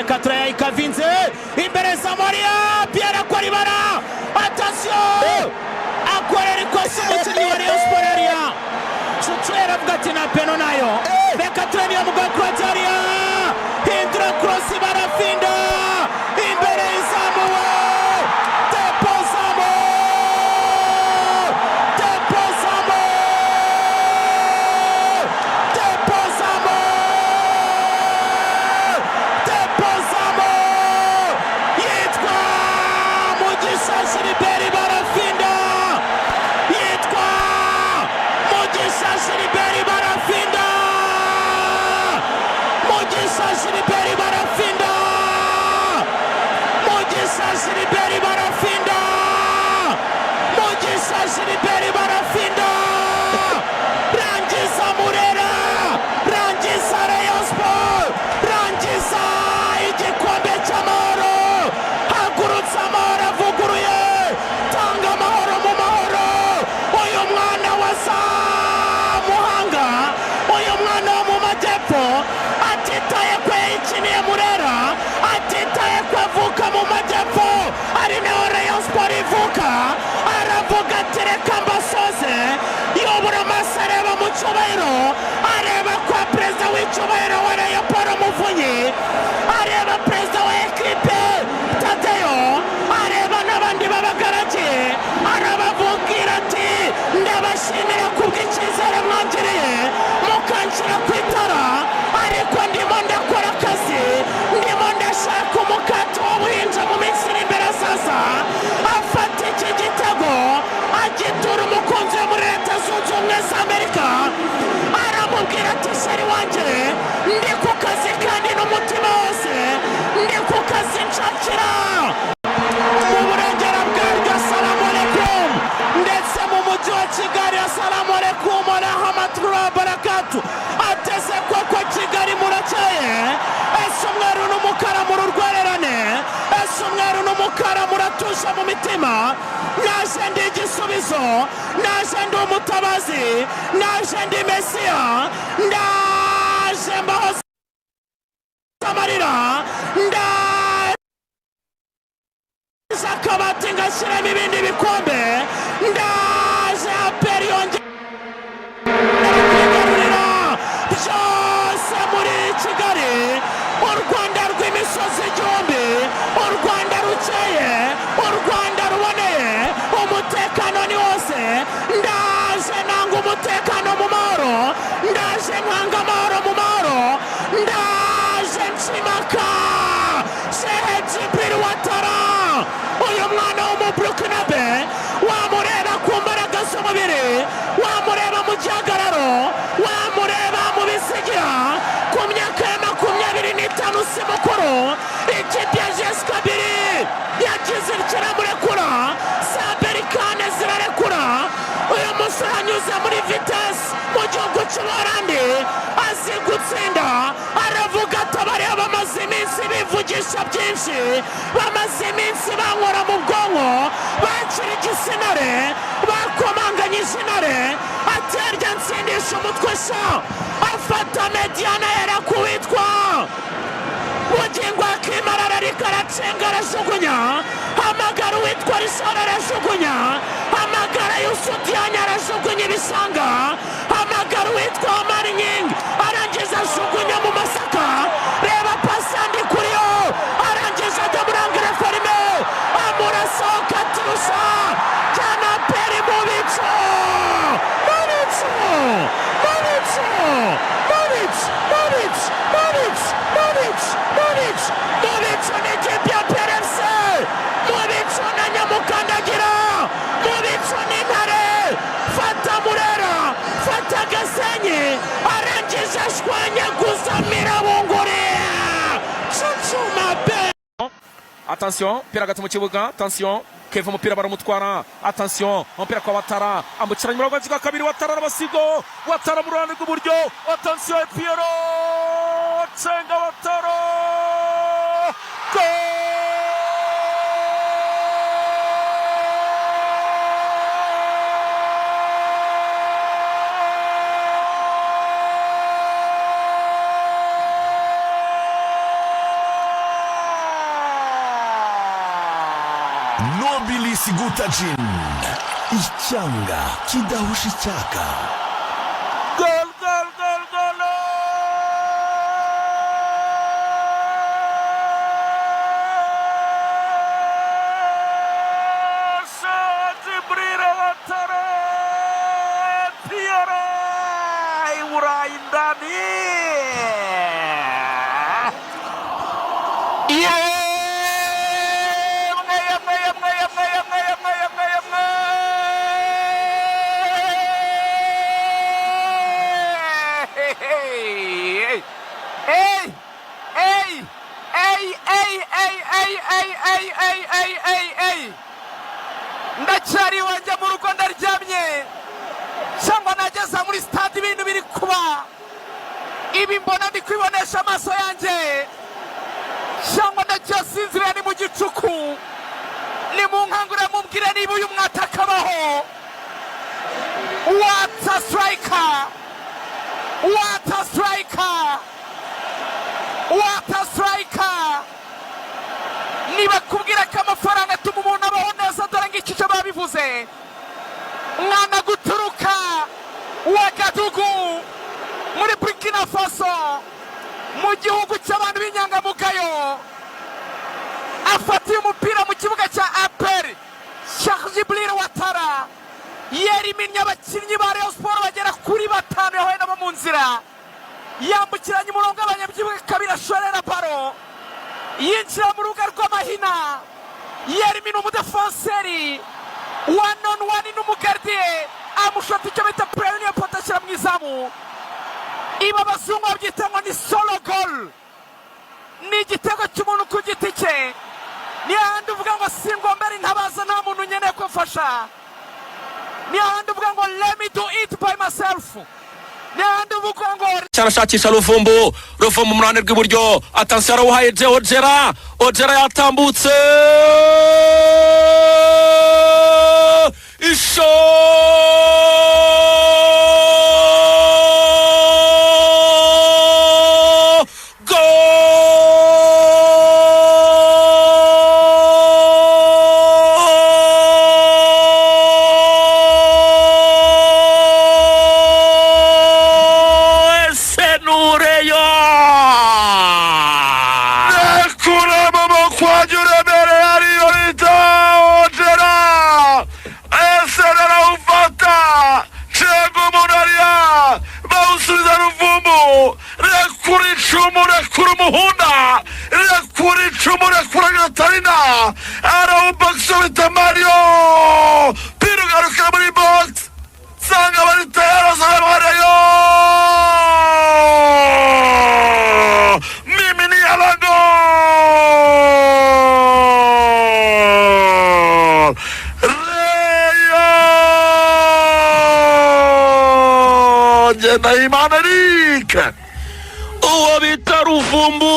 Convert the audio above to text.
reka turaya ikavinze imbere Samaria Pierre Kwaribara attention akorera ikosa umukinnyi wa Rayon Sport area Chuchu aravuga ati na peno nayo reka turaniye mu Croatia hindura cross barafinda imbere izamu Gilbert barafinda rangiza Murera rangiza Rayon Sport rangiza igikombe cy'amahoro hagurutsa amahoro avuguruye tanga amahoro mu mahoro uyu mwana wa Muhanga uyu mwana wo mu majyepfo atitaye ko yayikiniye Murera atitaye ko avuka mu majyepfo ari naho Rayon Sport ivuka aravuga ati reka mbasoze yobora amaso areba mu cyubahiro areba kwa perezida w'icyubahiro wa Rayon Paul Muvunyi areba perezida wa ekipe Tadeyo areba n'abandi babagaragiye arababwira ati ndabashimira kubw'icyizere mwangiriye mukanshyira ku itara ariko ndimo ndakora akazi ndimo ndashaka umukati w'ubuhinja mu minsi iri imbere azaza afata iki gitego agitura umukunzi wo muri Leta Zunze Ubumwe za Amerika aramubwira ati sheri wanjye ndi ku kazi kandi n'umutima wose ndi ku kazi nshakira mu burengero bwaryo assalamu alaikum ndetse mu mujyi wa Kigali assalamu alaikum wa rahmatullahi wa barakatuh ateze koko Kigali murakeye ese umweru n'umukara mu rurwererane ese umweru n'umukara muratuje mu mitima naje ndi igisubizo naje ndi umutabazi naje ndi Mesiya ndaje mbahoza amarira ndaje akabati ngashyiramo ibindi bikombe ndaje aperi yongera byose muri Kigali u Rwanda rw'imisozi igihumbi u Rwanda rukeye u Rwanda ruboneye umutekano ni wose ndaje nanga umutekano mu mahoro ndaje nkanga amahoro mu mahoro ndaje nshimaka Shehe Djibril Ouattara uyu mwana w'umuburukinabe wamureba ku mbaraga z'umubiri wamureba mu gihagararo wamureba mu bisigira ku myaka ya 25 si mukuru ikipe ya JS Kabylie yagize ikiramurekura Saberikane zirarekura uyu musore anyuze muri vitesse mu gihugu cy'Ubuholandi azi gutsinda aravuga ati abariya bamaze iminsi bivugisha byinshi bamaze iminsi bankora mu bwonko bakira igisinare bakomanganyije intare ati yarya nsindisha umutwe sha afata Mediana yera kuwitwa bugingo akimarara rikaracenga arajugunya hamagara uwitwa Rishara arajugunya hamagara Yusudiyanya arajugunya ibisanga hamagara uwitwa Marinying arangiza ajugunya mu Masaka reba pasi andi kuri yo arangiza ajya muri Angre Ferme amurasohoka atirusha jyana peri mu bico Mobico ni ikipe ya PRFC Mobico na Nyamukandagira Mobico ni intare fata Murera fata Gasenyi arangije ashwanyaguza Mirabunguri Chuchuma be attention pira gato mu kibuga attention Keva umupira baramutwara attention umupira kwa Ouattara ambukiranya umurongo wa kabiri Ouattara n'abasigo Ouattara mu ruhande rw'uburyo attention Piero cenga Ouattara goal Nobilis Gutagin, icyanga kidahusha icyaka. Gol, gol, gol, gol! Jibril Ouattara, Piero Indani. ndacyari iwanjye mu rugo ndaryamye cyangwa nageze muri stade ibintu biri kuba ibi mbona ndi kwibonesha amaso yanjye cyangwa ndacyasinzira ni mu gicuku ni mu nkangura mumbwire niba uyu mwataka abaho. What a striker! What a striker! What a striker! niba kubwira ko amafaranga atuma umuntu abaho neza dore ngiki cyo babivuze. Mwana guturuka Wagadugu muri Burkina Faso mu gihugu cy'abantu b'inyangamugayo afatiye umupira mu kibuga cya APR. Jibril Ouattara yariminye abakinnyi ba Rayon Sport bagera kuri 5 yahuye nabo mu nzira yambukiranya umurongo abanyabyibuga kabiri ashorera baro yinjira mu rubuga rw'amahina yarimina umudefenseri one on one n'umugardiye amushota icyo bita premier pot ashyira mu izamu. Iba abazungu babyita ngo ni solo goal, ni igitego cy'umuntu ku giti cye. Ni ahandi uvuga ngo singombera intabaza nta muntu nkeneye kumfasha. Ni ahandi uvuga ngo let me do it by myself. Ni ahandi uvuga ngo cyarashakisha Ruvumbu mu ruhande rw'iburyo. Atansiyo arawuhaye Ojera yatambutse isho uwo bita Ruvumbu